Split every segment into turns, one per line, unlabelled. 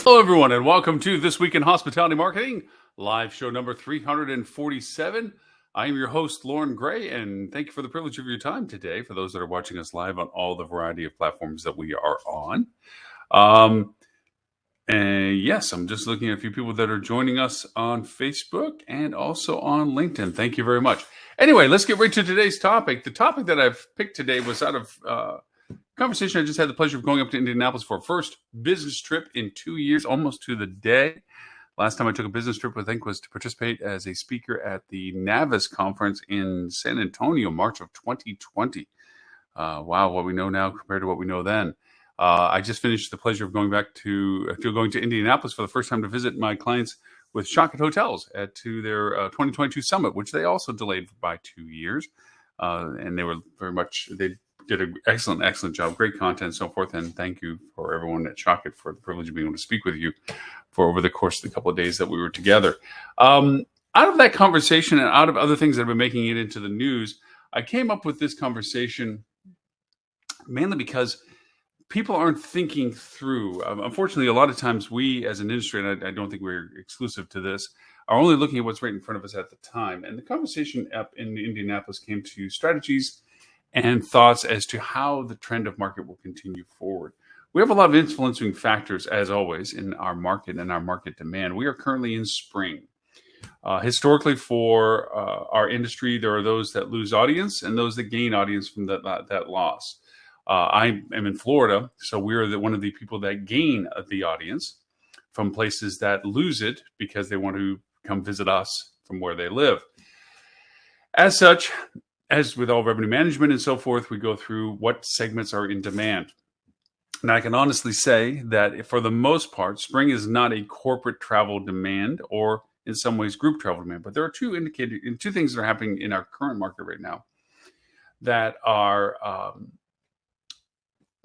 Hello, everyone, and welcome to This Week in Hospitality Marketing, live show number 347. I am your host, Loren Gray, and thank you for the privilege of your time today for those that are watching us live on all the variety of platforms that we are on. And yes, I'm just looking at a few people that are joining us on Facebook and also on LinkedIn. Thank you very much. Anyway, let's get right to today's topic. The topic that I've picked today was out of conversation I just had the pleasure of going up to Indianapolis for a first business trip in 2 years, almost to the day. Last time I took a business trip, I think, was to participate as a speaker at the NAVIS conference in San Antonio, March of 2020. Wow, what we know now compared to what we know then. I just finished the pleasure of going to Indianapolis for the first time to visit my clients with Shocking Hotels to their 2022 summit, which they also delayed by 2 years. And they were they did an excellent job, great content and so forth. And thank you for everyone at Shockit for the privilege of being able to speak with you for over the course of the couple of days that we were together. Out of that conversation and out of other things that have been making it into the news, I came up with this conversation mainly because people aren't thinking through. Unfortunately, a lot of times we as an industry, and I don't think we're exclusive to this, are only looking at what's right in front of us at the time. And the conversation up in Indianapolis came to strategies and thoughts as to how the trend of market will continue forward. We have a lot of influencing factors, as always, in our market and our market demand. We are currently in spring. Historically, for our industry, there are those that lose audience and those that gain audience from that loss. I am in Florida, so we're one of the people that gain the audience from places that lose it because they want to come visit us from where they live. As such, as with all revenue management and so forth, we go through what segments are in demand. And I can honestly say that for the most part, spring is not a corporate travel demand or in some ways group travel demand. But there are two things that are happening in our current market right now that are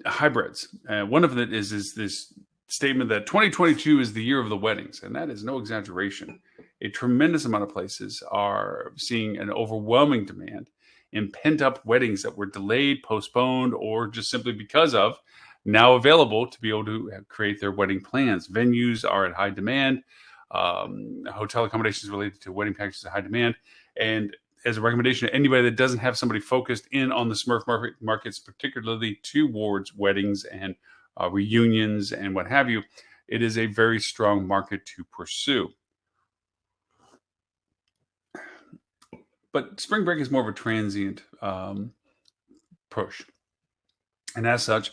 hybrids. One of it is this statement that 2022 is the year of the weddings. And that is no exaggeration. A tremendous amount of places are seeing an overwhelming demand in pent-up weddings that were delayed, postponed, or just simply because of now available to be able to create their wedding plans. Venues are at high demand. Hotel accommodations related to wedding packages are high demand. And as a recommendation to anybody that doesn't have somebody focused in on the Smurf markets, particularly towards weddings and reunions and what have you, it is a very strong market to pursue. But spring break is more of a transient push. And as such,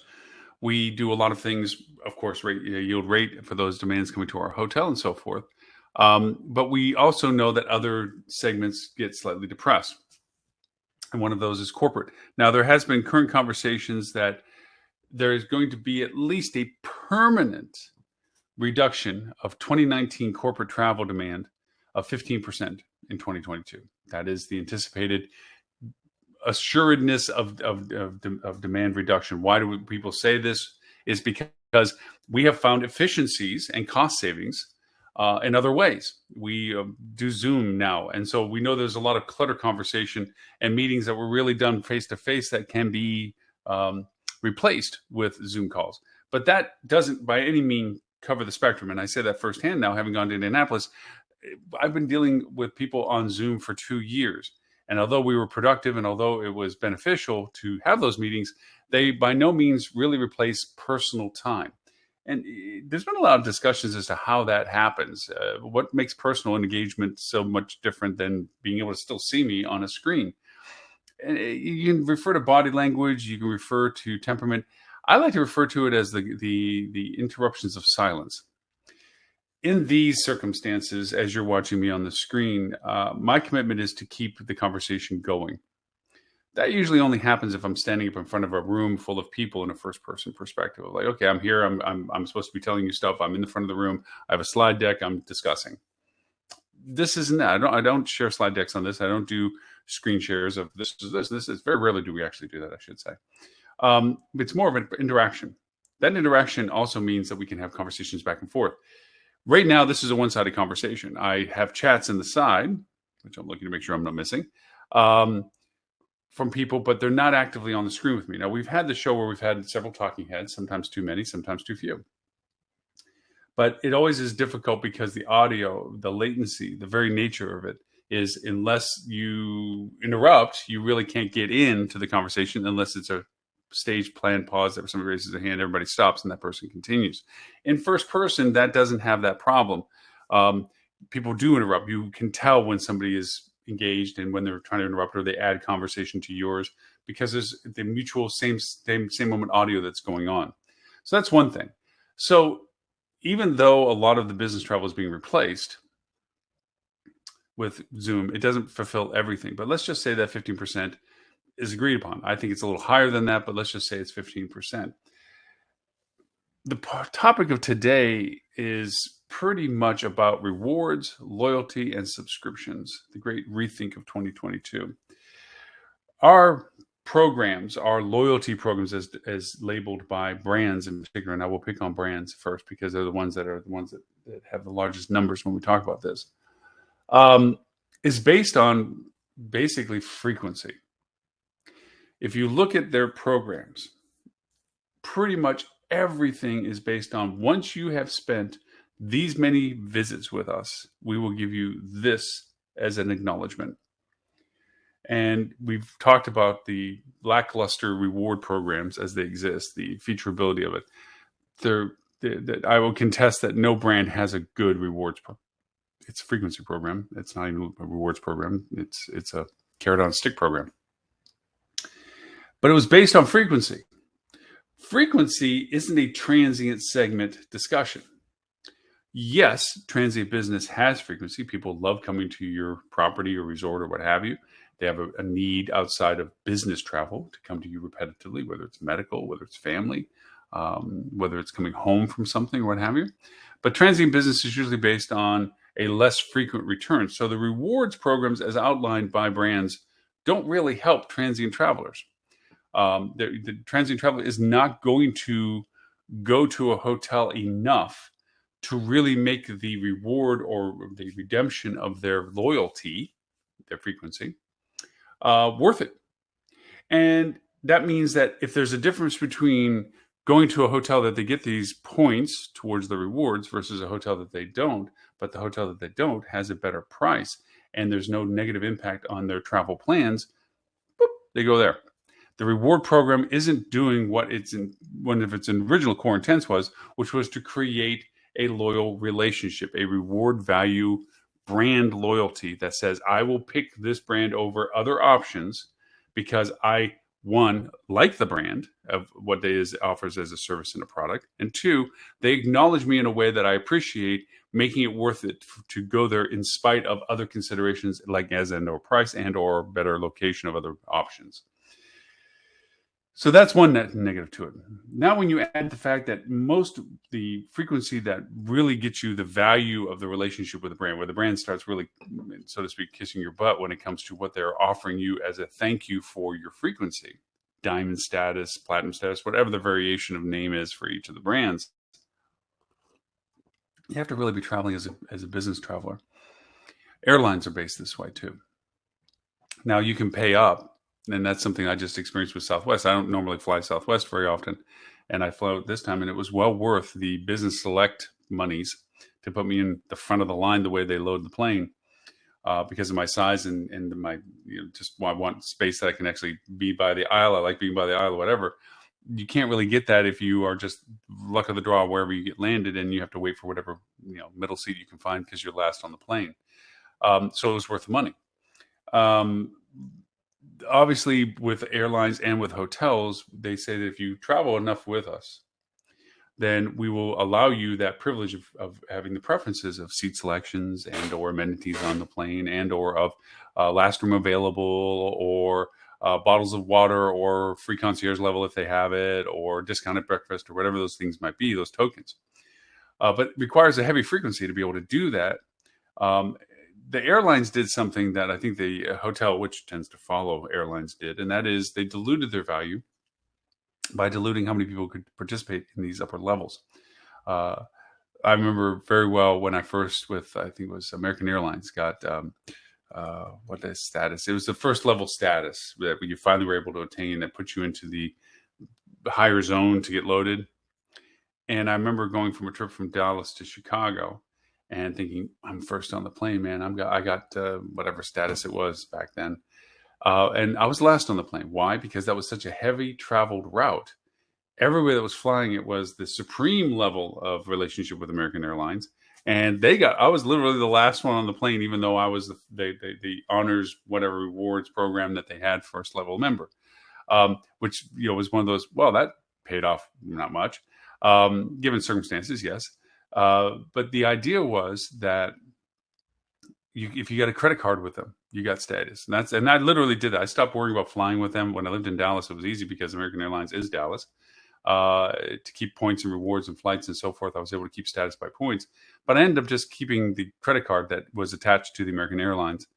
we do a lot of things, of course, yield rate for those demands coming to our hotel and so forth. But we also know that other segments get slightly depressed. And one of those is corporate. Now, there has been current conversations that there is going to be at least a permanent reduction of 2019 corporate travel demand of 15% in 2022. That is the anticipated assuredness of demand reduction. Why do people say this? Is because we have found efficiencies and cost savings in other ways. We do Zoom now. And so we know there's a lot of clutter conversation and meetings that were really done face-to-face that can be replaced with Zoom calls. But that doesn't by any means cover the spectrum. And I say that firsthand now, having gone to Indianapolis. I've been dealing with people on Zoom for 2 years. And although we were productive and although it was beneficial to have those meetings, they by no means really replace personal time. And there's been a lot of discussions as to how that happens. What makes personal engagement so much different than being able to still see me on a screen? And you can refer to body language. You can refer to temperament. I like to refer to it as the interruptions of silence. In these circumstances, as you're watching me on the screen, my commitment is to keep the conversation going. That usually only happens if I'm standing up in front of a room full of people in a first-person perspective. Like, okay, I'm here. I'm supposed to be telling you stuff. I'm in the front of the room. I have a slide deck. I'm discussing. This isn't that. I don't share slide decks on this. I don't do screen shares of this is this. This is very rarely do we actually do that, I should say. It's more of an interaction. That interaction also means that we can have conversations back and forth. Right now, this is a one-sided conversation. I have chats in the side, which I'm looking to make sure I'm not missing, from people, but they're not actively on the screen with me. Now, we've had the show where we've had several talking heads, sometimes too many, sometimes too few. But it always is difficult because the audio, the latency, the very nature of it is, unless you interrupt, you really can't get into the conversation unless it's a stage planned pause that somebody raises their hand, everybody stops, and that person continues. In first person, that doesn't have that problem. People do interrupt. You can tell when somebody is engaged and when they're trying to interrupt, or they add conversation to yours, because there's the mutual same moment audio that's going on. So that's one thing. So even though a lot of the business travel is being replaced with Zoom, it doesn't fulfill everything. But let's just say that 15% is agreed upon. I think it's a little higher than that, but let's just say it's 15%. The topic of today is pretty much about rewards, loyalty, and subscriptions, the great rethink of 2022. Our programs, our loyalty programs, as labeled by brands in particular, and I will pick on brands first because they're the ones that have the largest numbers when we talk about this, is based on basically frequency. If you look at their programs, pretty much everything is based on, once you have spent these many visits with us, we will give you this as an acknowledgement. And we've talked about the lackluster reward programs as they exist, the featureability of it. I will contest that no brand has a good rewards program. It's a frequency program. It's not even a rewards program. It's a carrot on a stick program. But it was based on frequency. Frequency isn't a transient segment discussion. Yes, transient business has frequency. People love coming to your property or resort or what have you. They have a need outside of business travel to come to you repetitively, whether it's medical, whether it's family, whether it's coming home from something or what have you. But transient business is usually based on a less frequent return. So the rewards programs, as outlined by brands, don't really help transient travelers. The transient traveler is not going to go to a hotel enough to really make the reward or the redemption of their loyalty, their frequency, worth it. And that means that if there's a difference between going to a hotel that they get these points towards the rewards versus a hotel that they don't, but the hotel that they don't has a better price and there's no negative impact on their travel plans, boop, they go there. The reward program isn't doing what one of its original core intents was, which was to create a loyal relationship, a reward value brand loyalty that says, I will pick this brand over other options because I, one, like the brand of what they offers as a service and a product, and two, they acknowledge me in a way that I appreciate, making it worth it to go there in spite of other considerations like as and or price and or better location of other options. So that's one negative to it. Now, when you add the fact that the frequency that really gets you the value of the relationship with the brand, where the brand starts really, so to speak, kissing your butt when it comes to what they're offering you as a thank you for your frequency, diamond status, platinum status, whatever the variation of name is for each of the brands, you have to really be traveling as a business traveler. Airlines are based this way too. Now you can pay up. And that's something I just experienced with Southwest. I don't normally fly Southwest very often. And I flew this time, and it was well worth the business select monies to put me in the front of the line the way they load the plane because of my size and my, just I want space that I can actually be by the aisle. I like being by the aisle or whatever. You can't really get that if you are just luck of the draw wherever you get landed and you have to wait for whatever middle seat you can find because you're last on the plane. So it was worth the money. Obviously, with airlines and with hotels, they say that if you travel enough with us, then we will allow you that privilege of having the preferences of seat selections and or amenities on the plane and or of last room available or bottles of water or free concierge level if they have it or discounted breakfast or whatever those things might be, those tokens. But it requires a heavy frequency to be able to do that. The airlines did something that I think the hotel, which tends to follow airlines, did, and that is they diluted their value by diluting how many people could participate in these upper levels. I remember very well when I first I think it was American Airlines, got what is status? It was the first level status that you finally were able to attain that put you into the higher zone to get loaded. And I remember going from a trip from Dallas to Chicago and thinking, I'm first on the plane, man. I got whatever status it was back then. And I was last on the plane. Why? Because that was such a heavy traveled route. Everybody that was flying it was the supreme level of relationship with American Airlines. And I was literally the last one on the plane, even though I was the honors, whatever rewards program that they had first level member, which, was one of those, well, that paid off not much, given circumstances, yes. But the idea was that if you got a credit card with them, you got status. And I literally did that. I stopped worrying about flying with them. When I lived in Dallas, it was easy because American Airlines is Dallas. To keep points and rewards and flights and so forth, I was able to keep status by points. But I ended up just keeping the credit card that was attached to the American Airlines,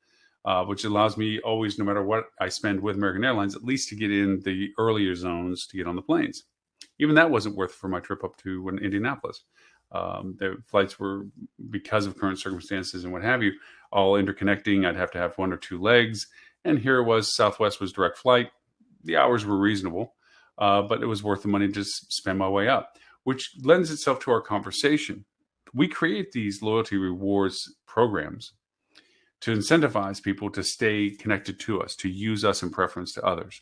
which allows me always, no matter what I spend with American Airlines, at least to get in the earlier zones to get on the planes. Even that wasn't worth for my trip up to Indianapolis. The flights were, because of current circumstances and what have you, all interconnecting. I'd have to have one or two legs. And here it was, Southwest was direct flight. The hours were reasonable, but it was worth the money to just spend my way up, which lends itself to our conversation. We create these loyalty rewards programs to incentivize people to stay connected to us, to use us in preference to others.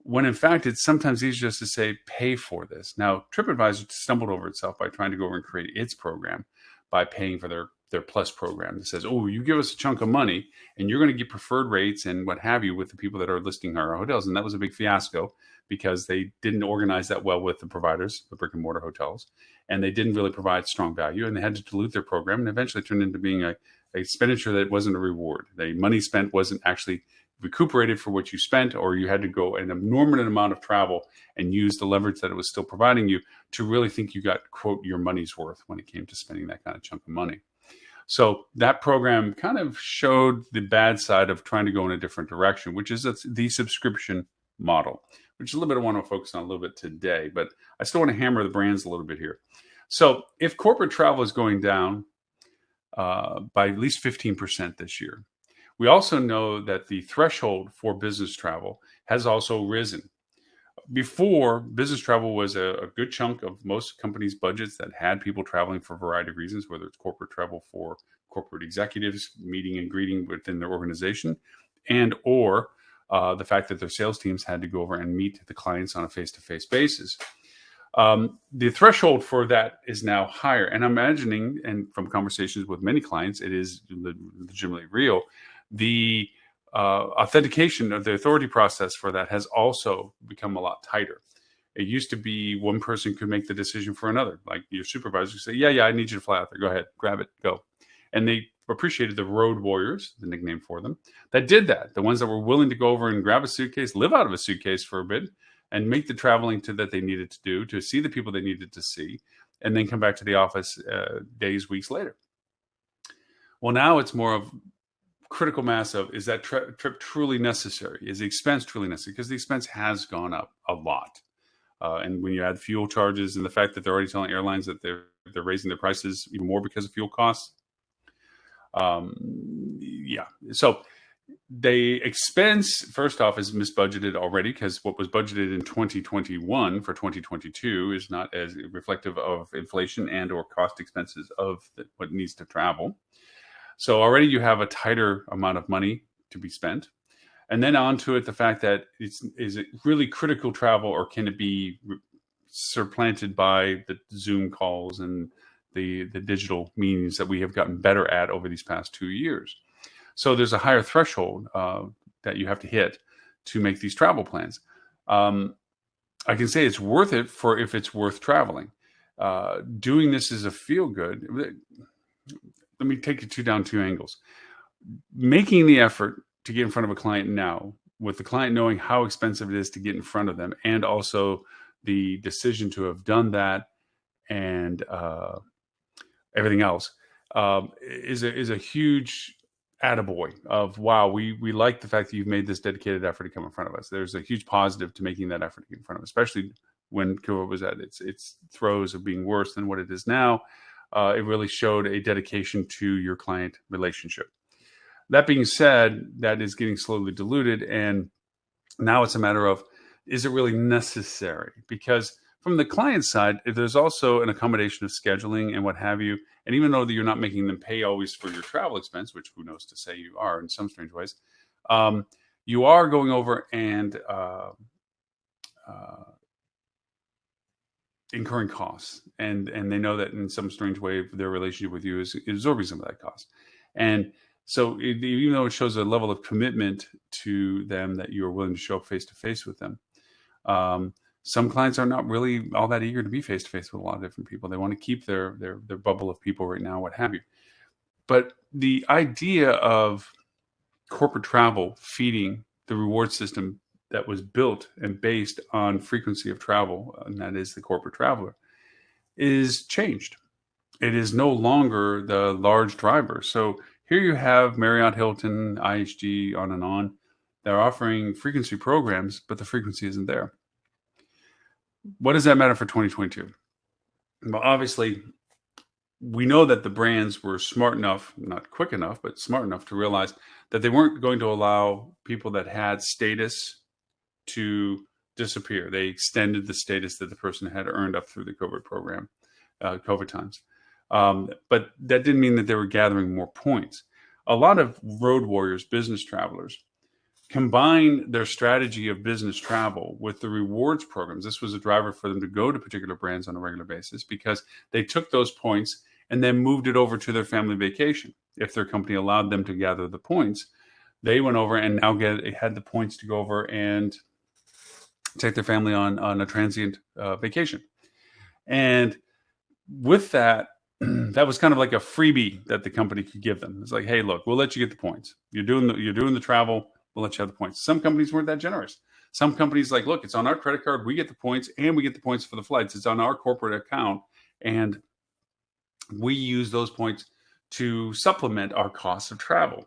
When in fact, it's sometimes easier just to say, pay for this. Now, TripAdvisor stumbled over itself by trying to go over and create its program by paying for their Plus program that says, oh, you give us a chunk of money and you're going to get preferred rates and what have you with the people that are listing our hotels. And that was a big fiasco because they didn't organize that well with the providers, the brick and mortar hotels, and they didn't really provide strong value, and they had to dilute their program, and eventually turned into being a expenditure that wasn't a reward. The money spent wasn't actually recuperated for what you spent, or you had to go an enormous amount of travel and use the leverage that it was still providing you to really think you got, quote, your money's worth when it came to spending that kind of chunk of money. So that program kind of showed the bad side of trying to go in a different direction, which is the subscription model, which is a little bit I want to focus on a little bit today, but I still want to hammer the brands a little bit here. So if corporate travel is going down by at least 15% this year, we also know that the threshold for business travel has also risen. Before, business travel was a good chunk of most companies' budgets that had people traveling for a variety of reasons, whether it's corporate travel for corporate executives meeting and greeting within their organization, and or the fact that their sales teams had to go over and meet the clients on a face-to-face basis. The threshold for that is now higher. And I'm imagining, and from conversations with many clients, it is legitimately real. The authentication of the authority process for that has also become a lot tighter. It used to be one person could make the decision for another. Like your supervisor say, yeah, I need you to fly out there. Go ahead, grab it, go. And they appreciated the road warriors, the nickname for them, that did that. The ones that were willing to go over and grab a suitcase, live out of a suitcase for a bit, and make the traveling that they needed to do, to see the people they needed to see, and then come back to the office days, weeks later. Well, now it's more of critical mass of, is that trip truly necessary? Is the expense truly necessary? Because the expense has gone up a lot. And when you add fuel charges and the fact that they're already telling airlines that they're raising their prices even more because of fuel costs. So the expense, first off, is misbudgeted already, because what was budgeted in 2021 for 2022 is not as reflective of inflation and or cost expenses of what needs to travel. So already you have a tighter amount of money to be spent. And then onto it, the fact that is it really critical travel, or can it be supplanted by the Zoom calls and the digital means that we have gotten better at over these past 2 years? So there's a higher threshold that you have to hit to make these travel plans. I can say it's worth it if it's worth traveling. Doing this is a feel good. Let me take it down two angles. Making the effort to get in front of a client now, with the client knowing how expensive it is to get in front of them, and also the decision to have done that and everything else, is a huge attaboy of, wow, we like the fact that you've made this dedicated effort to come in front of us. There's a huge positive to making that effort to get in front of us, especially when COVID was at its throes of being worse than what it is now. It really showed a dedication to your client relationship. That being said, that is getting slowly diluted. And now it's a matter of, is it really necessary? Because from the client side, if there's also an accommodation of scheduling and what have you, and even though that you're not making them pay always for your travel expense, which who knows to say you are in some strange ways, um, you are going over and incurring costs, and they know that in some strange way their relationship with you is absorbing some of that cost. And so even though it shows a level of commitment to them that you are willing to show up face to face with them, some clients are not really all that eager to be face to face with a lot of different people. They want to keep their bubble of people right now, what have you. But the idea of corporate travel feeding the reward system that was built and based on frequency of travel, and that is the corporate traveler, is changed. It is no longer the large driver. So here you have Marriott, Hilton, IHG, on and on. They're offering frequency programs, but the frequency isn't there. What does that matter for 2022? Well, obviously, we know that the brands were smart enough, not quick enough, but smart enough to realize that they weren't going to allow people that had status to disappear. They extended the status that the person had earned up through the COVID program, COVID times. But that didn't mean that they were gathering more points. A lot of road warriors, business travelers, combine their strategy of business travel with the rewards programs. This was a driver for them to go to particular brands on a regular basis because they took those points and then moved it over to their family vacation. If their company allowed them to gather the points, they went over and now had the points to go over and take their family on a transient vacation. And with that, that was kind of like a freebie that the company could give them. It's like, hey, look, we'll let you get the points. You're doing the travel. We'll let you have the points. Some companies weren't that generous. Some companies like, look, it's on our credit card. We get the points and we get the points for the flights. It's on our corporate account. And we use those points to supplement our costs of travel.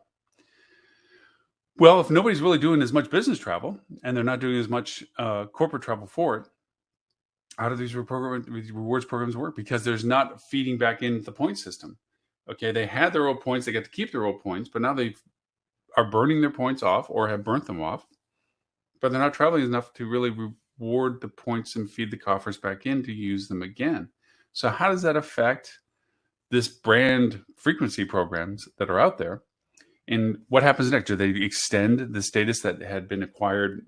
Well, if nobody's really doing as much business travel and they're not doing as much corporate travel for it, how do these rewards programs work? Because there's not feeding back into the point system. Okay, they had their old points. They get to keep their old points, but now they are burning their points off or have burnt them off, but they're not traveling enough to really reward the points and feed the coffers back in to use them again. So how does that affect this brand frequency programs that are out there? And what happens next? Do they extend the status that had been acquired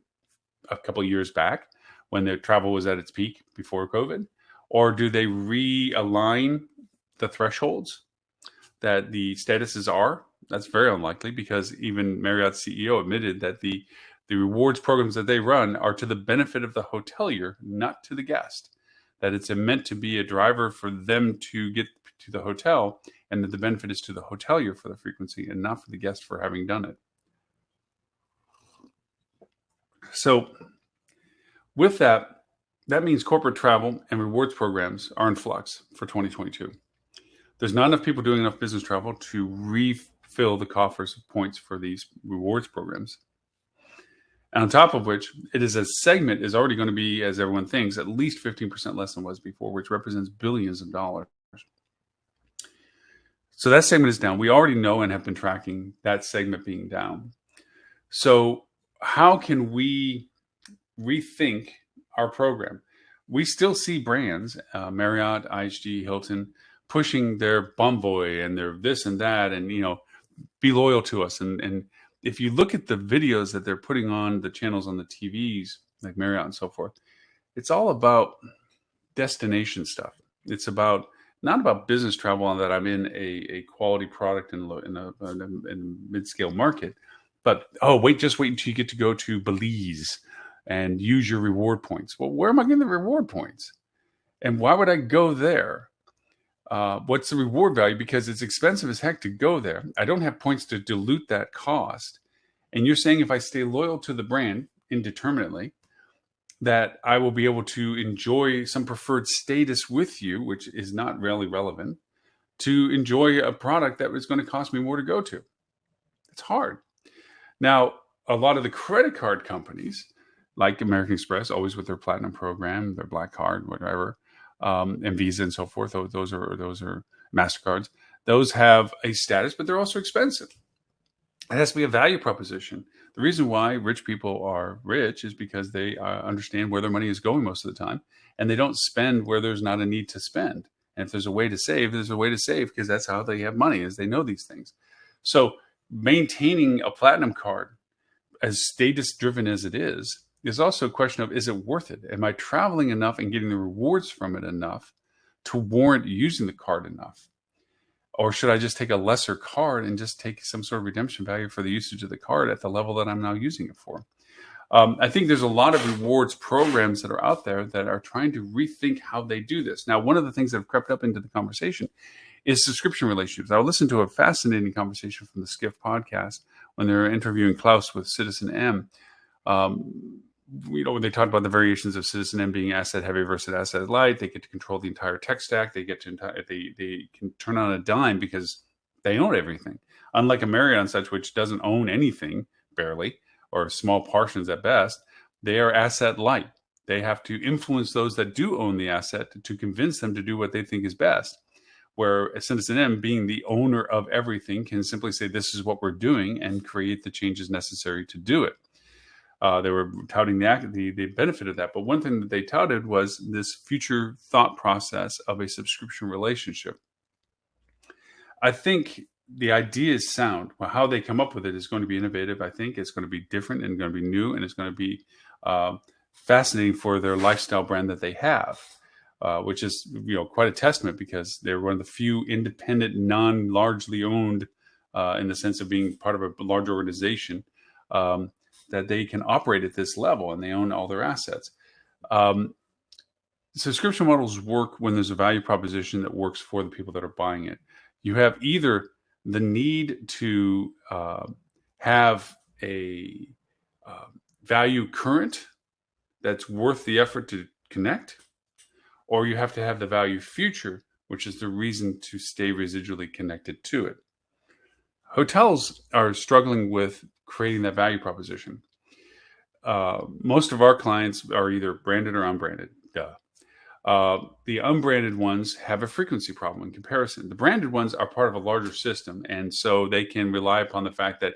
a couple of years back when the travel was at its peak before COVID? Or do they realign the thresholds that the statuses are? That's very unlikely, because even Marriott's CEO admitted that the rewards programs that they run are to the benefit of the hotelier, not to the guest. That it's meant to be a driver for them to get to the hotel, and that the benefit is to the hotelier for the frequency and not for the guest for having done it. So with that means corporate travel and rewards programs are in flux for 2022. There's not enough people doing enough business travel to refill the coffers of points for these rewards programs. And on top of which, it is a segment is already going to be, as everyone thinks, at least 15% less than it was before, which represents billions of dollars. So that segment is down. We already know and have been tracking that segment being down. So how can we rethink our program? We still see brands, Marriott, IHG, Hilton, pushing their Bonvoy and their this and that, and be loyal to us. And if you look at the videos that they're putting on the channels on the TVs, like Marriott and so forth, it's all about destination stuff. It's not about business travel and that I'm in a quality product in a mid-scale market, but just wait until you get to go to Belize and use your reward points. Well, where am I getting the reward points? And why would I go there? What's the reward value? Because it's expensive as heck to go there. I don't have points to dilute that cost. And you're saying if I stay loyal to the brand indeterminately, that I will be able to enjoy some preferred status with you, which is not really relevant, to enjoy a product that is going to cost me more to go to. It's hard. Now, a lot of the credit card companies, like American Express, always with their Platinum program, their Black Card, whatever, and Visa and so forth, those are MasterCards. Those have a status, but they're also expensive. It has to be a value proposition. The reason why rich people are rich is because they understand where their money is going most of the time, and they don't spend where there's not a need to spend. And if there's a way to save, there's a way to save, because that's how they have money, is they know these things. So maintaining a platinum card, as status driven as it is also a question of, is it worth it? Am I traveling enough and getting the rewards from it enough to warrant using the card enough? Or should I just take a lesser card and just take some sort of redemption value for the usage of the card at the level that I'm now using it for? I think there's a lot of rewards programs that are out there that are trying to rethink how they do this. Now, one of the things that have crept up into the conversation is subscription relationships. I listened to a fascinating conversation from the Skiff podcast when they were interviewing Klaus with Citizen M. When they talked about the variations of Citizen M being asset heavy versus asset light, they get to control the entire tech stack. They get to they can turn on a dime because they own everything. Unlike a Marriott and such, which doesn't own anything barely, or small portions at best, they are asset light. They have to influence those that do own the asset to convince them to do what they think is best. Where a Citizen M, being the owner of everything, can simply say, this is what we're doing, and create the changes necessary to do it. They were touting the benefit of that. But one thing that they touted was this future thought process of a subscription relationship. I think the idea is sound. Well, how they come up with it is going to be innovative. I think it's going to be different and going to be new, and it's going to be fascinating for their lifestyle brand that they have, which is quite a testament, because they're one of the few independent, non-largely owned, in the sense of being part of a large organization, that they can operate at this level, and they own all their assets. Subscription models work when there's a value proposition that works for the people that are buying it. You have either the need to have a value current that's worth the effort to connect, or you have to have the value future, which is the reason to stay residually connected to it. Hotels are struggling with creating that value proposition. Most of our clients are either branded or unbranded. The unbranded ones have a frequency problem in comparison. The branded ones are part of a larger system, and so they can rely upon the fact that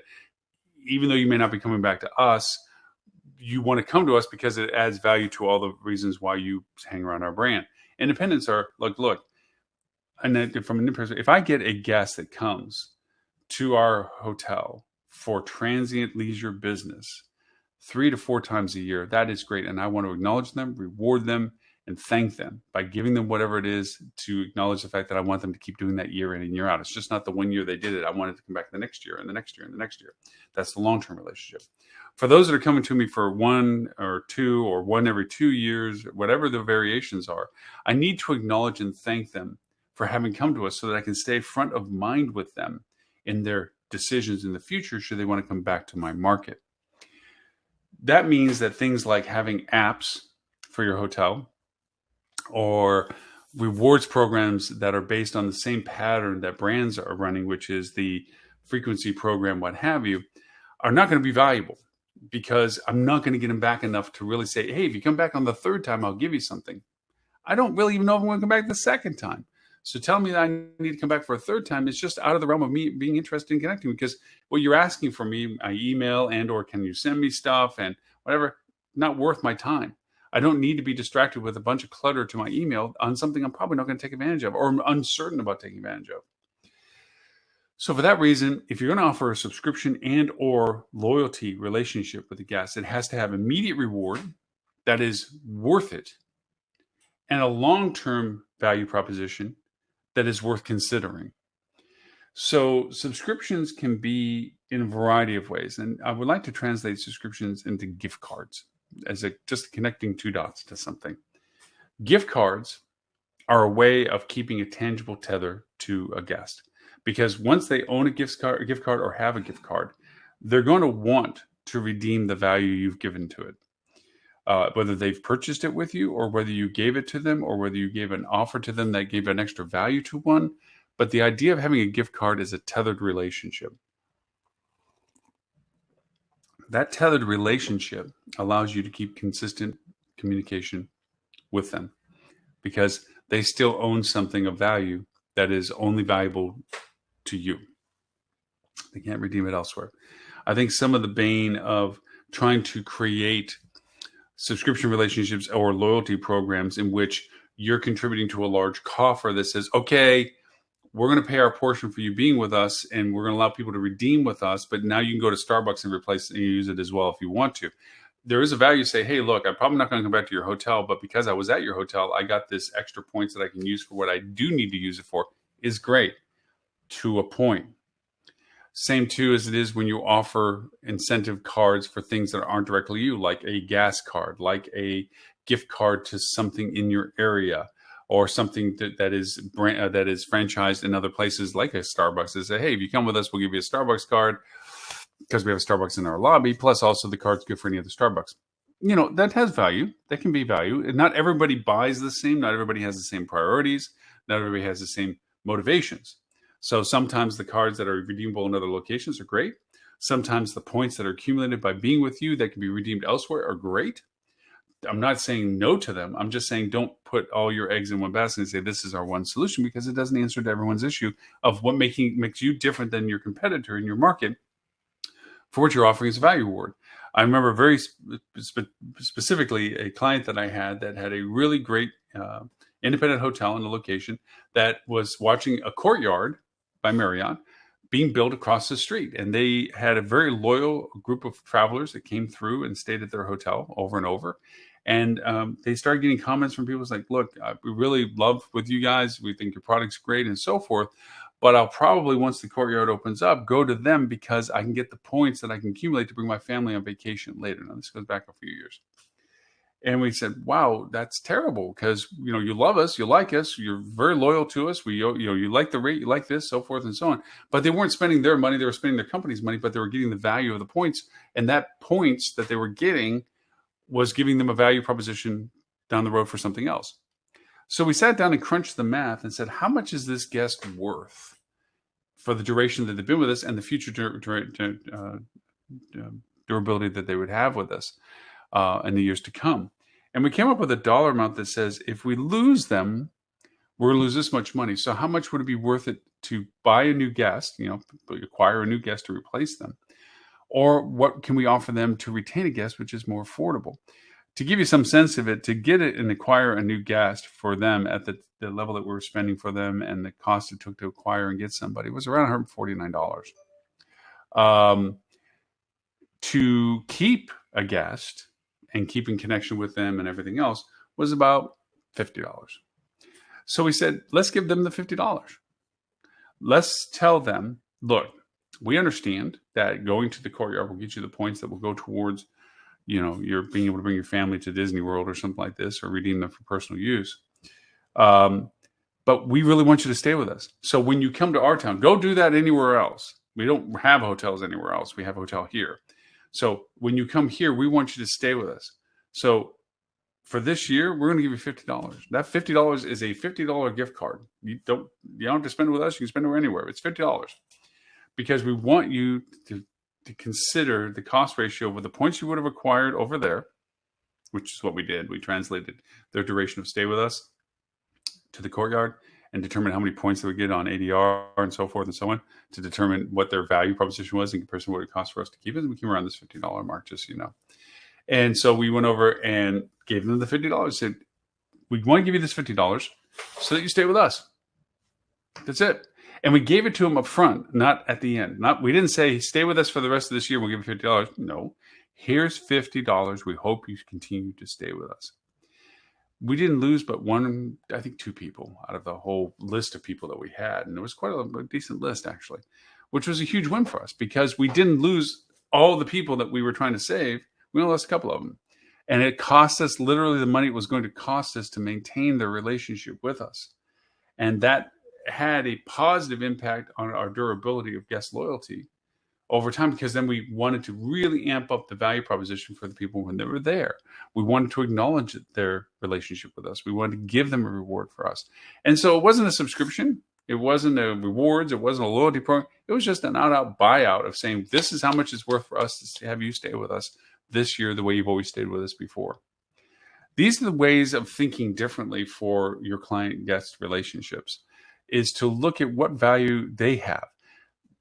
even though you may not be coming back to us, you want to come to us because it adds value to all the reasons why you hang around our brand. Independents are like, look, and then from an independent, if I get a guest that comes to our hotel for transient leisure business 3 to 4 times a year, that is great. And I want to acknowledge them, reward them, and thank them by giving them whatever it is to acknowledge the fact that I want them to keep doing that year in and year out. It's just not the one year they did it. I want it to come back the next year and the next year and the next year. That's the long-term relationship. For those that are coming to me for 1 or 2 or 1 every 2 years, whatever the variations are, I need to acknowledge and thank them for having come to us so that I can stay front of mind with them in their decisions in the future should they want to come back to my market. That means that things like having apps for your hotel or rewards programs that are based on the same pattern that brands are running, which is the frequency program, what have you, are not going to be valuable, because I'm not going to get them back enough to really say, hey, if you come back on the 3rd time, I'll give you something. I don't really even know if I'm going to come back the 2nd time. So tell me that I need to come back for a 3rd time. It's just out of the realm of me being interested in connecting, because what you're asking for me, I email and or can you send me stuff and whatever, not worth my time. I don't need to be distracted with a bunch of clutter to my email on something I'm probably not going to take advantage of, or I'm uncertain about taking advantage of. So for that reason, if you're going to offer a subscription and or loyalty relationship with the guest, it has to have immediate reward that is worth it, and a long-term value proposition that is worth considering. So subscriptions can be in a variety of ways. And I would like to translate subscriptions into gift cards as just connecting 2 dots to something. Gift cards are a way of keeping a tangible tether to a guest, because once they own a gift card or have a gift card, they're going to want to redeem the value you've given to it. Whether they've purchased it with you, or whether you gave it to them, or whether you gave an offer to them that gave an extra value to one. But the idea of having a gift card is a tethered relationship. That tethered relationship allows you to keep consistent communication with them, because they still own something of value that is only valuable to you. They can't redeem it elsewhere. I think some of the bane of trying to create subscription relationships or loyalty programs in which you're contributing to a large coffer that says, okay, we're going to pay our portion for you being with us, and we're going to allow people to redeem with us, but now you can go to Starbucks and replace it and use it as well if you want to. There is a value to say, hey, look, I'm probably not going to come back to your hotel, but because I was at your hotel, I got this extra points that I can use for what I do need to use it for. Is great to a point. Same too as it is when you offer incentive cards for things that aren't directly you, like a gas card, like a gift card to something in your area, or something that is franchised in other places like a Starbucks. They say, hey, if you come with us, we'll give you a Starbucks card because we have a Starbucks in our lobby. Plus also the card's good for any other Starbucks. You know, that has value. That can be value. Not everybody buys the same. Not everybody has the same priorities. Not everybody has the same motivations. So sometimes the cards that are redeemable in other locations are great. Sometimes the points that are accumulated by being with you that can be redeemed elsewhere are great. I'm not saying no to them. I'm just saying don't put all your eggs in one basket and say this is our one solution, because it doesn't answer to everyone's issue of what makes you different than your competitor in your market for what you're offering as a value reward. I remember very specifically a client that I had a really great independent hotel in a location that was watching a Courtyard by Marriott being built across the street. And they had a very loyal group of travelers that came through and stayed at their hotel over and over. And they started getting comments from people like, look, we really love with you guys. We think your product's great and so forth. But I'll probably, once the Courtyard opens up, go to them because I can get the points that I can accumulate to bring my family on vacation later. Now, this goes back a few years. And we said, wow, that's terrible, because, you know, you love us, you like us, you're very loyal to us. You like the rate, you like this, so forth and so on. But they weren't spending their money, they were spending their company's money, but they were getting the value of the points. And that points that they were getting was giving them a value proposition down the road for something else. So we sat down and crunched the math and said, how much is this guest worth for the duration that they've been with us and the future durability that they would have with us in the years to come? And we came up with a dollar amount that says, if we lose them, we're going to lose this much money. So how much would it be worth it to buy a new guest, acquire a new guest to replace them? Or what can we offer them to retain a guest, which is more affordable? To give you some sense of it, to get it and acquire a new guest for them at the level that we were spending for them and the cost it took to acquire and get somebody was around $149. To keep a guest and keep in connection with them and everything else was about $50. So we said, let's give them the $50. Let's tell them, look, we understand that going to the Courtyard will get you the points that will go towards, you're being able to bring your family to Disney World or something like this, or redeem them for personal use. But we really want you to stay with us. So when you come to our town, go do that anywhere else. We don't have hotels anywhere else. We have a hotel here. So when you come here, we want you to stay with us. So for this year, we're going to give you $50. That $50 is a $50 gift card. You don't have to spend it with us. You can spend it anywhere. It's $50 because we want you to consider the cost ratio with the points you would have acquired over there, which is what we did. We translated their duration of stay with us to the Courtyard and determined how many points they would get on ADR and so forth and so on to determine what their value proposition was in comparison to what it cost for us to keep it. And we came around this $50 mark, just so you know. And so we went over and gave them the $50. Said, we want to give you this $50 so that you stay with us. That's it. And we gave it to them up front, not at the end. We didn't say, stay with us for the rest of this year. We'll give you $50. No, here's $50. We hope you continue to stay with us. We didn't lose but two people out of the whole list of people that we had. And it was quite a decent list, actually, which was a huge win for us because we didn't lose all the people that we were trying to save. We only lost a couple of them. And it cost us literally the money it was going to cost us to maintain their relationship with us. And that had a positive impact on our durability of guest loyalty over time, because then we wanted to really amp up the value proposition for the people when they were there. We wanted to acknowledge their relationship with us. We wanted to give them a reward for us. And so it wasn't a subscription. It wasn't a rewards. It wasn't a loyalty program. It was just an out buyout of saying, this is how much it's worth for us to have you stay with us this year the way you've always stayed with us before. These are the ways of thinking differently for your client-guest relationships, is to look at what value they have.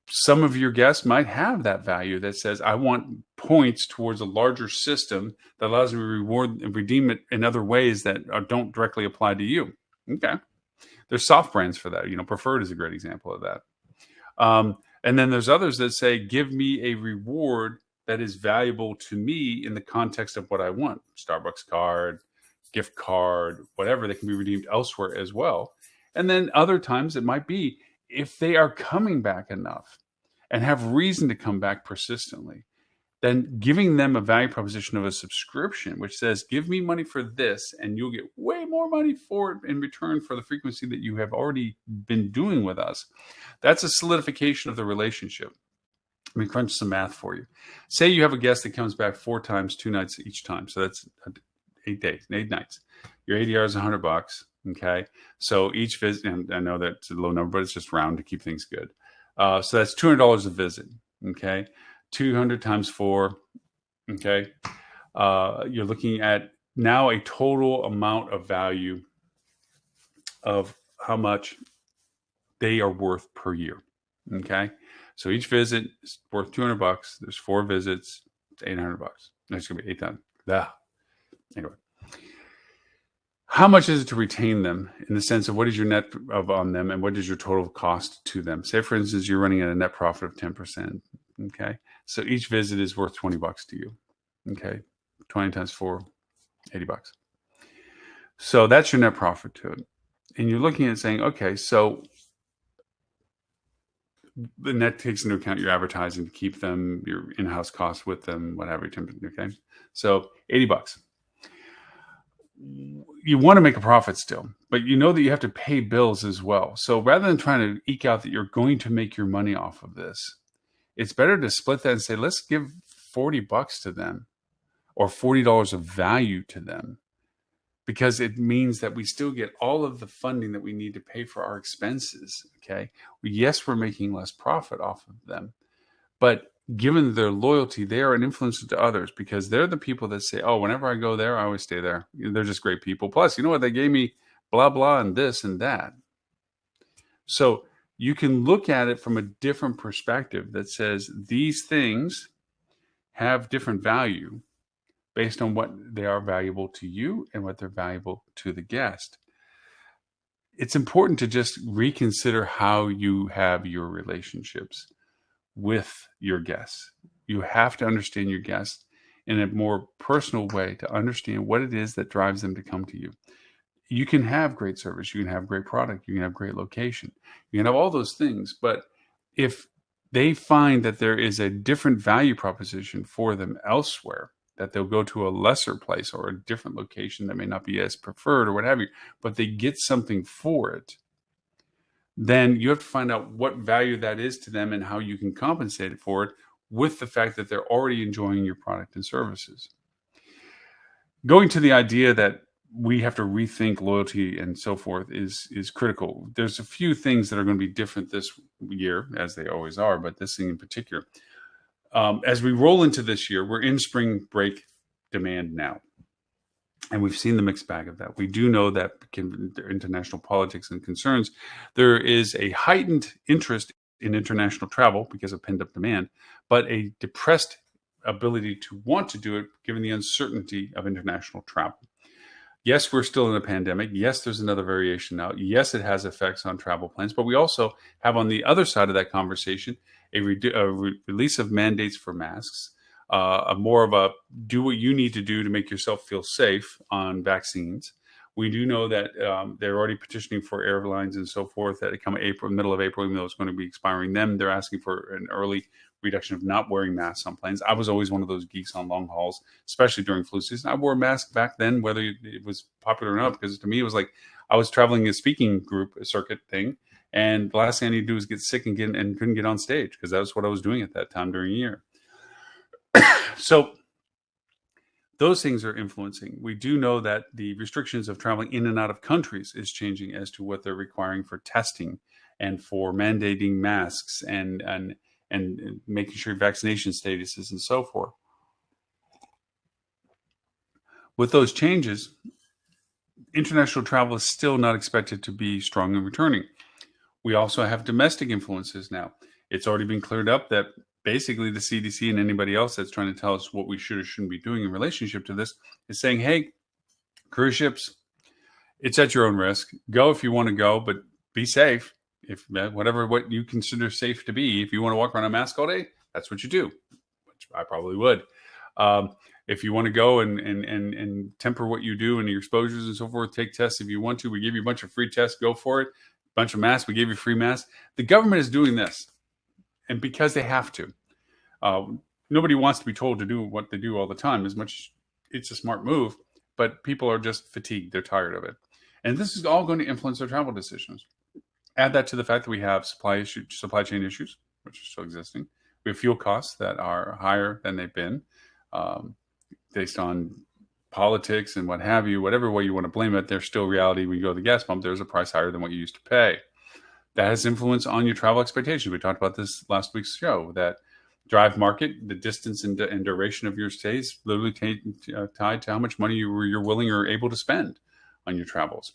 Some of your guests might have that value that says, I want points towards a larger system that allows me to reward and redeem it in other ways that don't directly apply to you. Okay. There's soft brands for that. Preferred is a great example of that. And then there's others that say, give me a reward that is valuable to me in the context of what I want. Starbucks card, gift card, whatever, that can be redeemed elsewhere as well. And then other times it might be if they are coming back enough and have reason to come back persistently, then giving them a value proposition of a subscription, which says, give me money for this, and you'll get way more money for it in return for the frequency that you have already been doing with us. That's a solidification of the relationship. Let me crunch some math for you. Say you have a guest that comes back 4 times, 2 nights each time. So that's 8 days, 8 nights. Your ADR is $100. Okay. So each visit, and I know that's a low number, but it's just round to keep things good. So that's $200 a visit. Okay. 200 times 4. Okay. You're looking at now a total amount of value of how much they are worth per year. Okay. So each visit is worth $200. There's 4 visits. It's $800. That's going to be 8 times. Anyway. How much is it to retain them in the sense of what is your net on them and what is your total cost to them? Say, for instance, you're running at a net profit of 10%. Okay. So each visit is worth $20 to you. Okay. 20 times 4, $80. So that's your net profit to it. And you're looking at saying, okay, so the net takes into account your advertising to keep them, your in-house costs with them, whatever. Okay. So $80. You want to make a profit still, but you know that you have to pay bills as well. So rather than trying to eke out that you're going to make your money off of this, it's better to split that and say, let's give $40 to them or $40 of value to them, because it means that we still get all of the funding that we need to pay for our expenses. Okay. Yes, we're making less profit off of them, but given their loyalty, they are an influence to others because they're the people that say, oh, whenever I go there, I always stay there. They're just great people. Plus, you know what? They gave me blah, blah, and this and that. So you can look at it from a different perspective that says these things have different value based on what they are valuable to you and what they're valuable to the guest. It's important to just reconsider how you have your relationships with your guests. You have to understand your guests in a more personal way to understand what it is that drives them to come to you. You can have great service, you can have great product, you can have great location, you can have all those things, but if they find that there is a different value proposition for them elsewhere, that they'll go to a lesser place or a different location that may not be as preferred or what have you, but they get something for it, then you have to find out what value that is to them and how you can compensate it for it with the fact that they're already enjoying your product and services. Going to the idea that we have to rethink loyalty and so forth is critical. There's a few things that are going to be different this year, as they always are, but this thing in particular. As we roll into this year, we're in spring break demand now. And we've seen the mixed bag of that. We do know that international politics and concerns, there is a heightened interest in international travel because of pent-up demand, but a depressed ability to want to do it given the uncertainty of international travel. Yes, we're still in a pandemic. Yes, there's another variation now. Yes, it has effects on travel plans, but we also have on the other side of that conversation a release of mandates for masks, more of a do what you need to do to make yourself feel safe on vaccines. We do know that they're already petitioning for airlines and so forth that come middle of April, even though it's going to be expiring them. They're asking for an early reduction of not wearing masks on planes. I was always one of those geeks on long hauls, especially during flu season. I wore a mask back then, whether it was popular or not, because to me it was like I was traveling a speaking group, a circuit thing, and the last thing I need to do was get sick and couldn't get on stage because that was what I was doing at that time during the year. So those things are influencing. We do know that the restrictions of traveling in and out of countries is changing as to what they're requiring for testing and for mandating masks and making sure vaccination statuses and so forth. With those changes, international travel is still not expected to be strong and returning. We also have domestic influences now. It's already been cleared up that basically the CDC and anybody else that's trying to tell us what we should or shouldn't be doing in relationship to this is saying, hey, cruise ships, it's at your own risk. Go if you want to go, but be safe. If what you consider safe to be, if you want to walk around a mask all day, that's what you do, which I probably would. If you want to go and temper what you do and your exposures and so forth, take tests if you want to. We give you a bunch of free tests. Go for it. A bunch of masks. We gave you free masks. The government is doing this, and because they have to. Nobody wants to be told to do what they do all the time. As much, it's a smart move, but people are just fatigued. They're tired of it, and this is all going to influence their travel decisions. Add that to the fact that we have supply chain issues, which are still existing. We have fuel costs that are higher than they've been, based on politics and what have you. Whatever way you want to blame it, there's still reality. When you go to the gas pump, there's a price higher than what you used to pay. That has influence on your travel expectations. We talked about this last week's show. That drive market, the distance and duration of your stays, literally tied to how much money you're willing or able to spend on your travels.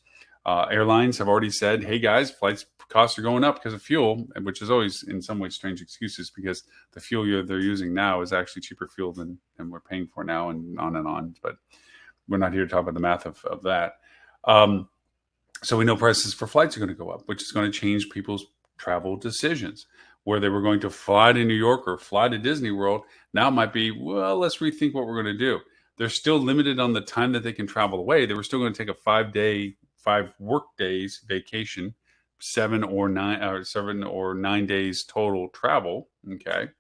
Airlines have already said, hey guys, flights costs are going up because of fuel, which is always in some ways strange excuses because the fuel they're using now is actually cheaper fuel than we're paying for now, and on. But we're not here to talk about the math of that. So we know prices for flights are going to go up, which is going to change people's travel decisions. Where they were going to fly to New York or fly to Disney World, now it might be, well, let's rethink what we're going to do. They're still limited on the time that they can travel away. They were still going to take a 5 work days vacation, 7 or 9 days total travel. Okay.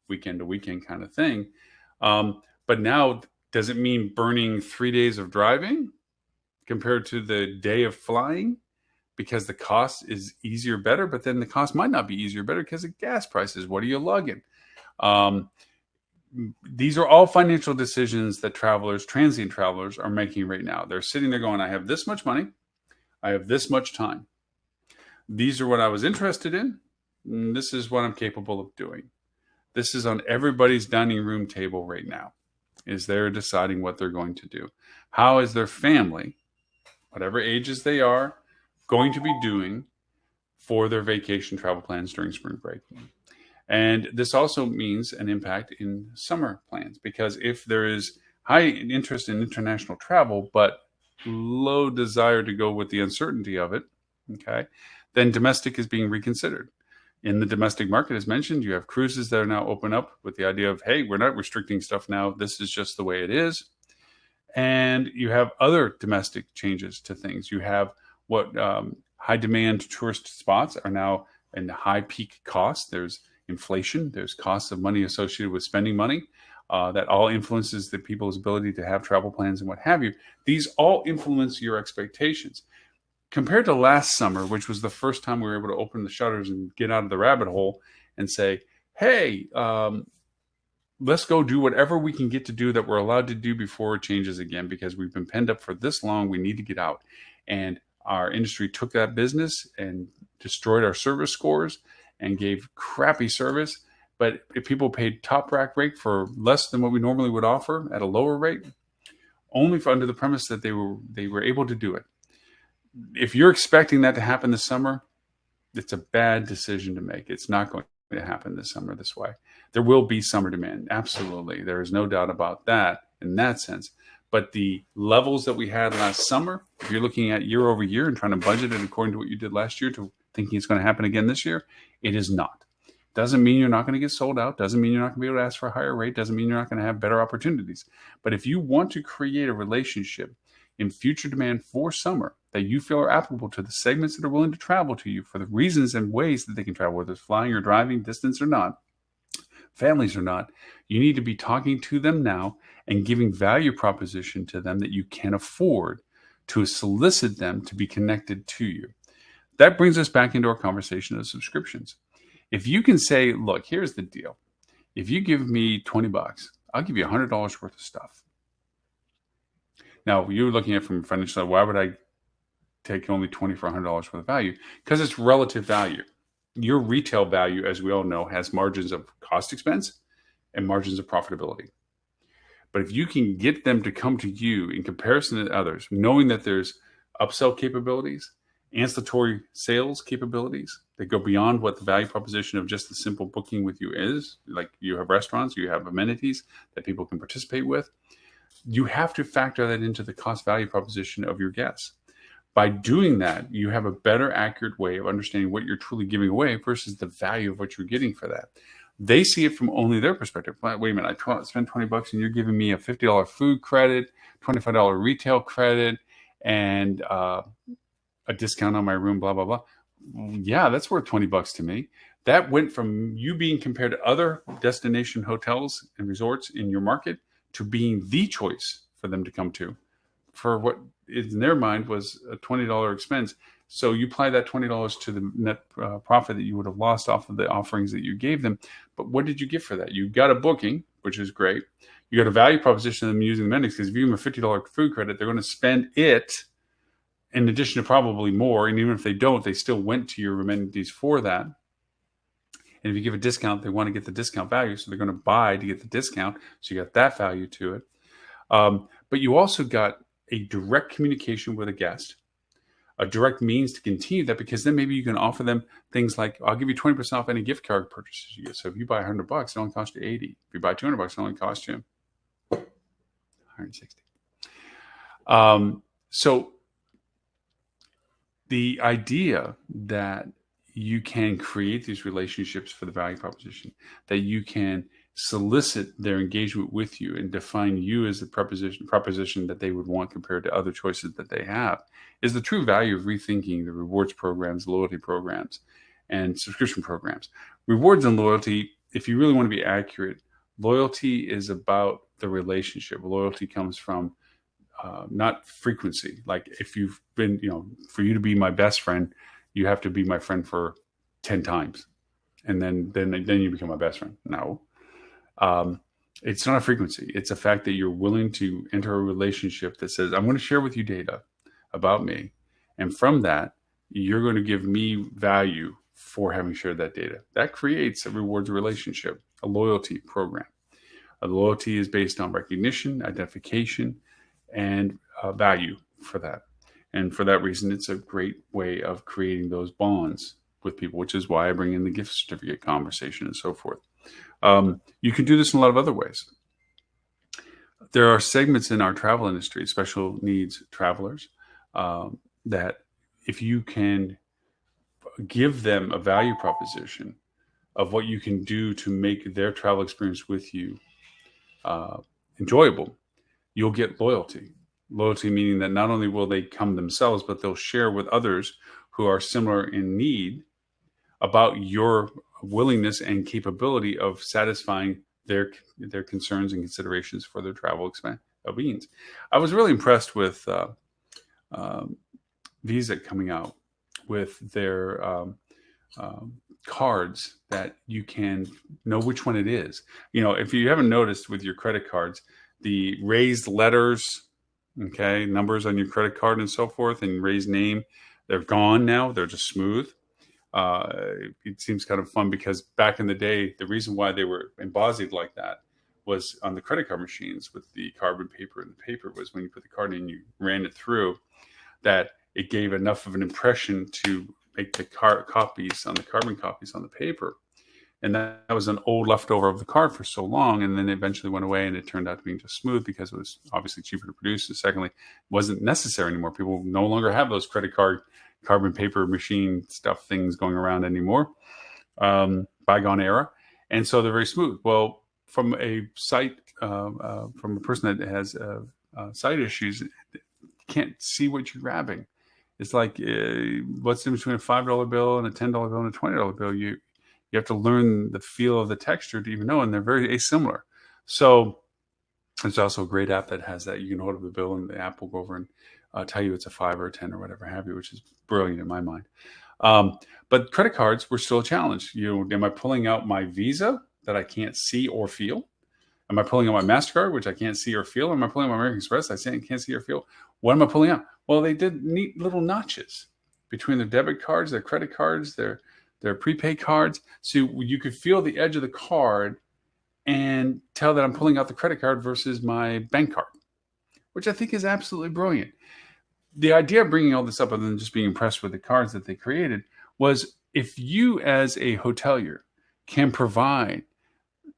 Weekend to weekend kind of thing. But now, does it mean burning 3 days of driving compared to the day of flying? Because the cost is easier, better, but then the cost might not be easier, better because of gas prices. What are you lugging? These are all financial decisions that transient travelers are making right now. They're sitting there going, I have this much money. I have this much time. These are what I was interested in. And this is what I'm capable of doing. This is on everybody's dining room table right now, is they're deciding what they're going to do. How is their family, whatever ages they are, going to be doing for their vacation travel plans during spring break? And this also means an impact in summer plans, because if there is high interest in international travel, but low desire to go with the uncertainty of it, okay, then domestic is being reconsidered. In the domestic market, as mentioned, you have cruises that are now open up with the idea of, hey, we're not restricting stuff now. This is just the way it is. And you have other domestic changes to things. You have what high demand tourist spots are now in high peak costs. There's inflation. There's costs of money associated with spending money. That all influences the people's ability to have travel plans and what have you. These all influence your expectations. Compared to last summer, which was the first time we were able to open the shutters and get out of the rabbit hole and say, hey, let's go do whatever we can get to do that we're allowed to do before it changes again, because we've been penned up for this long. We need to get out. And our industry took that business and destroyed our service scores and gave crappy service. But if people paid top rack rate for less than what we normally would offer at a lower rate, only under the premise that they were able to do it. If you're expecting that to happen this summer, it's a bad decision to make. It's not going to happen this summer this way. There will be summer demand. Absolutely. There is no doubt about that in that sense. But the levels that we had last summer, if you're looking at year over year and trying to budget it according to what you did last year to thinking it's going to happen again this year, it is not. Doesn't mean you're not going to get sold out. Doesn't mean you're not going to be able to ask for a higher rate. Doesn't mean you're not going to have better opportunities. But if you want to create a relationship in future demand for summer that you feel are applicable to the segments that are willing to travel to you for the reasons and ways that they can travel, whether it's flying or driving, distance or not, families or not, you need to be talking to them now and giving value proposition to them that you can afford to solicit them to be connected to you. That brings us back into our conversation of subscriptions. If you can say, look, here's the deal. If you give me $20, I'll give you $100 worth of stuff. Now, you're looking at it from a financial side, why would I take only $20 for $100 worth of value? Because it's relative value. Your retail value, as we all know, has margins of cost expense and margins of profitability. But if you can get them to come to you in comparison to others, knowing that there's upsell capabilities ancillary sales capabilities that go beyond what the value proposition of just the simple booking with you is. Like you have restaurants, you have amenities that people can participate with. You have to factor that into the cost value proposition of your guests. By doing that, you have a better, accurate way of understanding what you're truly giving away versus the value of what you're getting for that. They see it from only their perspective. Wait a minute, I spent $20 and you're giving me a $50 food credit, $25 retail credit, and a discount on my room, blah, blah, blah. Yeah, that's worth $20 to me. That went from you being compared to other destination hotels and resorts in your market to being the choice for them to come to for what in their mind was a $20 expense. So you apply that $20 to the net profit that you would have lost off of the offerings that you gave them. But what did you get for that? You got a booking, which is great. You got a value proposition of them using the amenities, because if you give them a $50 food credit, they're going to spend it in addition to probably more. And even if they don't, they still went to your amenities for that. And if you give a discount, they want to get the discount value. So they're going to buy to get the discount. So you got that value to it. But you also got a direct communication with a guest, a direct means to continue that, because then maybe you can offer them things like, I'll give you 20% off any gift card purchases you get. So if you buy $100, it only costs you $80. If you buy $200, it only costs you $160. So the idea that you can create these relationships for the value proposition, that you can solicit their engagement with you and define you as the proposition that they would want compared to other choices that they have, is the true value of rethinking the rewards programs, loyalty programs, and subscription programs. Rewards and loyalty, if you really want to be accurate, loyalty is about the relationship. Loyalty comes from not frequency. Like if you've been, for you to be my best friend, you have to be my friend for 10 times. And then you become my best friend. No. It's not a frequency. It's a fact that you're willing to enter a relationship that says, I'm going to share with you data about me. And from that, you're going to give me value for having shared that data. That creates a rewards relationship, a loyalty program. A loyalty is based on recognition, identification, and value for that. And for that reason, it's a great way of creating those bonds with people, which is why I bring in the gift certificate conversation and so forth. You can do this in a lot of other ways. There are segments in our travel industry, special needs travelers, that if you can give them a value proposition of what you can do to make their travel experience with you enjoyable, you'll get loyalty. Loyalty meaning that not only will they come themselves, but they'll share with others who are similar in need about your willingness and capability of satisfying their concerns and considerations for their travel means. I was really impressed with Visa coming out with their cards that you can know which one it is. If you haven't noticed with your credit cards, the raised letters, numbers on your credit card and so forth, and raised name, they're gone now. They're just smooth. It seems kind of fun because back in the day, the reason why they were embossed like that was on the credit card machines with the carbon paper, and the paper was when you put the card in, you ran it through, that it gave enough of an impression to make the carbon copies on the paper. And that was an old leftover of the card for so long, and then it eventually went away, and it turned out to be just smooth because it was obviously cheaper to produce. And secondly, it wasn't necessary anymore. People no longer have those credit card carbon paper machine stuff things going around anymore. Bygone era. And so they're very smooth. Well, from a from a person that has sight issues, can't see what you're grabbing. It's like what's the difference between a $5 bill and a $10 bill and a $20 bill? You have to learn the feel of the texture to even know, and they're very asimilar. So there's also a great app that has that. You can hold up the bill, and the app will go over and tell you it's a 5 or a 10 or whatever have you, which is brilliant in my mind. But credit cards were still a challenge. Am I pulling out my Visa that I can't see or feel? Am I pulling out my MasterCard, which I can't see or feel? Or am I pulling out my American Express? I can't see or feel. What am I pulling out? Well, they did neat little notches between their debit cards, their credit cards, their prepaid cards. So you could feel the edge of the card and tell that I'm pulling out the credit card versus my bank card, which I think is absolutely brilliant. the idea of bringing all this up, other than just being impressed with the cards that they created, was if you as a hotelier can provide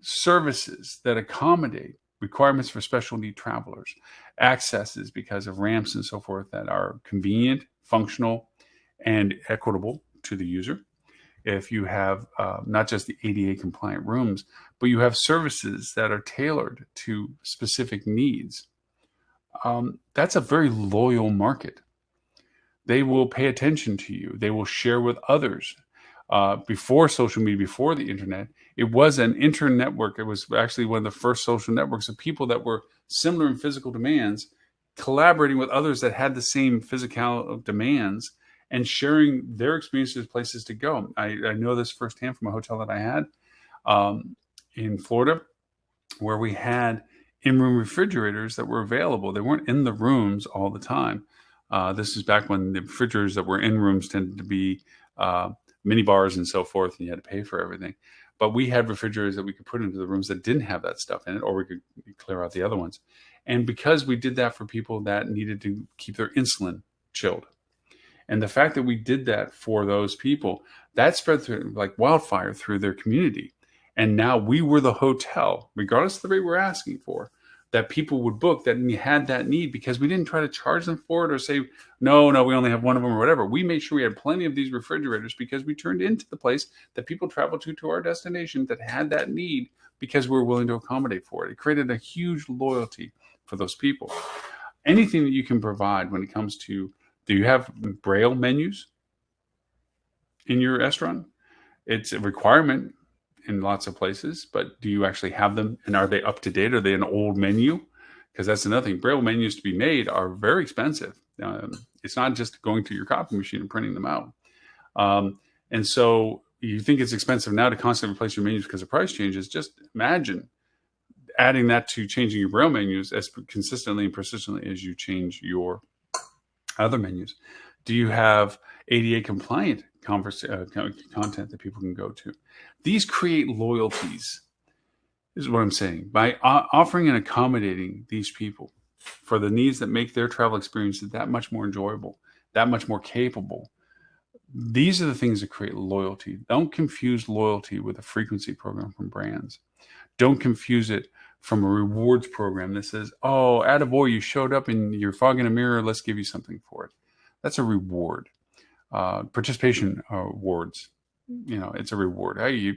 services that accommodate requirements for special need travelers, accesses because of ramps and so forth that are convenient, functional, and equitable to the user. If you have not just the ADA compliant rooms, but you have services that are tailored to specific needs, that's a very loyal market. They will pay attention to you. They will share with others. Before social media, before the internet, it was an internetwork. It was actually one of the first social networks of people that were similar in physical demands, collaborating with others that had the same physical demands and sharing their experiences, places to go. I know this firsthand from a hotel that I had in Florida, where we had in-room refrigerators that were available. They weren't in the rooms all the time. This is back when the refrigerators that were in rooms tended to be mini bars and so forth, and you had to pay for everything. But we had refrigerators that we could put into the rooms that didn't have that stuff in it, or we could clear out the other ones. And because we did that for people that needed to keep their insulin chilled, and the fact that we did that for those people, that spread through like wildfire through their community. And now we were the hotel, regardless of the rate we're asking for, that people would book that had that need, because we didn't try to charge them for it or say, no, we only have one of them or whatever. We made sure we had plenty of these refrigerators because we turned into the place that people traveled to our destination that had that need, because we were willing to accommodate for it. It created a huge loyalty for those people. Anything that you can provide when it comes to, do you have Braille menus in your restaurant? It's a requirement in lots of places, but do you actually have them, and are they up to date? Are they an old menu? Because that's another thing. Braille menus to be made are very expensive. It's not just going to your copy machine and printing them out. And so you think it's expensive now to constantly replace your menus because the price changes. Just imagine adding that to changing your Braille menus as consistently and persistently as you change your other menus. Do you have ADA compliant content that people can go to? These create loyalties, is what I'm saying. By offering and accommodating these people for the needs that make their travel experiences that much more enjoyable, that much more capable, these are the things that create loyalty. Don't confuse loyalty with a frequency program from brands. Don't confuse it from a rewards program that says, oh, attaboy, you showed up and you're fogging a mirror, let's give you something for it. That's a reward. Participation awards, it's a reward. Hey, you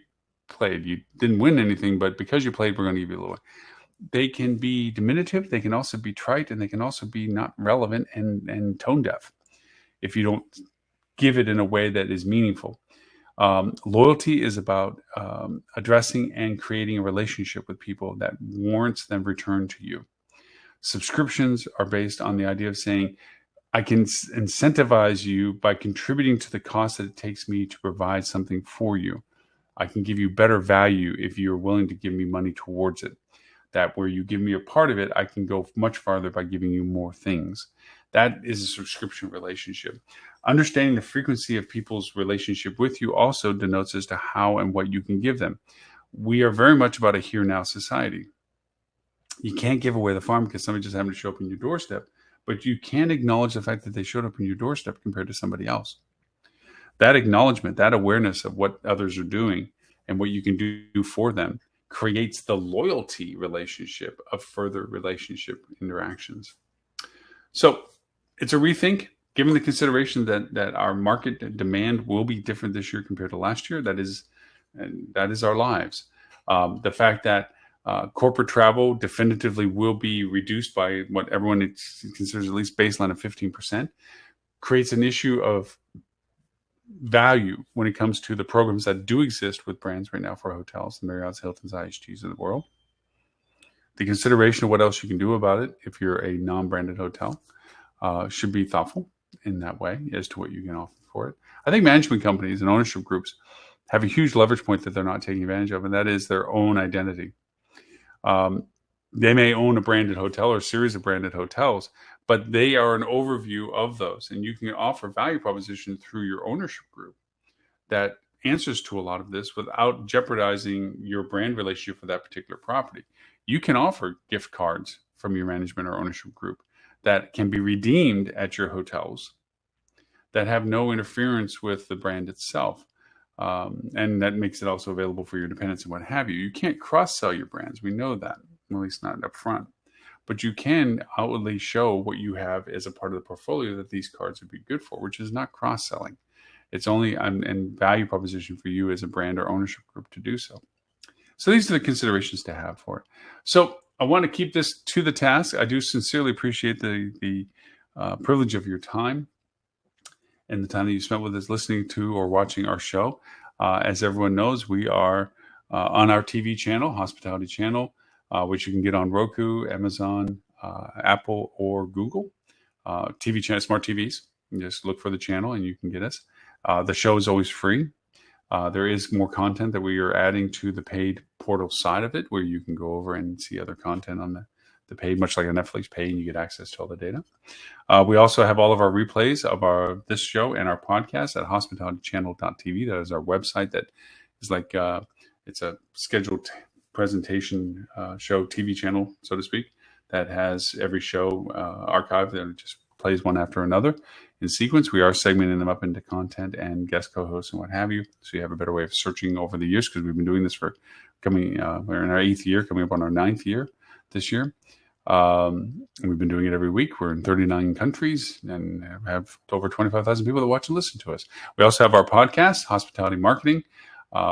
played, you didn't win anything, but because you played, we're going to give you a little. They can be diminutive, they can also be trite, and they can also be not relevant and tone deaf if you don't give it in a way that is meaningful. Loyalty is about addressing and creating a relationship with people that warrants them return to you. Subscriptions are based on the idea of saying, I can incentivize you by contributing to the cost that it takes me to provide something for you. I can give you better value if you're willing to give me money towards it. That where you give me a part of it, I can go much farther by giving you more things. That is a subscription relationship. Understanding the frequency of people's relationship with you also denotes as to how and what you can give them. We are very much about a here now society. You can't give away the farm because somebody just happened to show up on your doorstep, but you can acknowledge the fact that they showed up on your doorstep compared to somebody else. That acknowledgement, that awareness of what others are doing and what you can do for them creates the loyalty relationship of further relationship interactions. So it's a rethink, given the consideration that our market demand will be different this year compared to last year. That is our lives. The fact that corporate travel definitively will be reduced by what everyone considers at least baseline of 15%, creates an issue of value when it comes to the programs that do exist with brands right now for hotels, the Marriott's, Hilton's, IHGs of the world. The consideration of what else you can do about it if you're a non-branded hotel should be thoughtful in that way as to what you can offer for it. I think management companies and ownership groups have a huge leverage point that they're not taking advantage of, and that is their own identity. They may own a branded hotel or a series of branded hotels, but they are an overview of those, and you can offer value proposition through your ownership group that answers to a lot of this without jeopardizing your brand relationship for that particular property. You can offer gift cards from your management or ownership group that can be redeemed at your hotels that have no interference with the brand itself. And that makes it also available for your dependents and what have you. You can't cross-sell your brands. We know that, at least not up front. But you can outwardly show what you have as a part of the portfolio that these cards would be good for, which is not cross-selling. It's only a value proposition for you as a brand or ownership group to do so. So these are the considerations to have for it. So I want to keep this to the task. I do sincerely appreciate the privilege of your time and the time that you spent with us listening to or watching our show. As everyone knows, we are on our TV channel, Hospitality Channel, which you can get on Roku, Amazon, Apple, or Google. TV channel, smart TVs. You just look for the channel and you can get us. The show is always free. There is more content that we are adding to the paid portal side of it, where you can go over and see other content on the paid, much like a Netflix pay, and you get access to all the data. We also have all of our replays of this show and our podcast at hospitalitychannel.tv. That is our website that is like it's a scheduled presentation show, TV channel, so to speak, that has every show archived that just plays one after another in sequence. We are segmenting them up into content and guest co-hosts and what have you. So you have a better way of searching over the years, because we've been doing this for we're in our 8th year, coming up on our 9th year this year. And we've been doing it every week. We're in 39 countries and have over 25,000 people that watch and listen to us. We also have our podcast, Hospitality Marketing,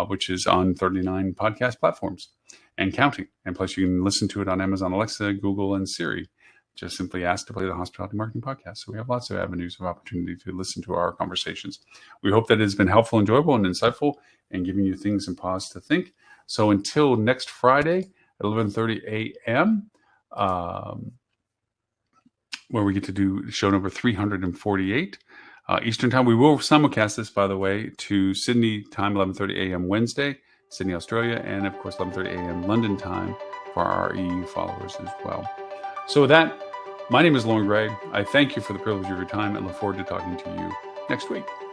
which is on 39 podcast platforms and counting. And plus you can listen to it on Amazon Alexa, Google, and Siri. Just simply ask to play the Hospitality Marketing Podcast. So we have lots of avenues of opportunity to listen to our conversations. We hope that it has been helpful, enjoyable, and insightful, and giving you things and pause to think. So until next Friday at 11:30 a.m., where we get to do show number 348 Eastern Time. We will simulcast this, by the way, to Sydney time, 11:30 a.m. Wednesday, Sydney, Australia, and of course 11:30 a.m. London time for our EU followers as well. So with that, my name is Loren Gray. I thank you for the privilege of your time and look forward to talking to you next week.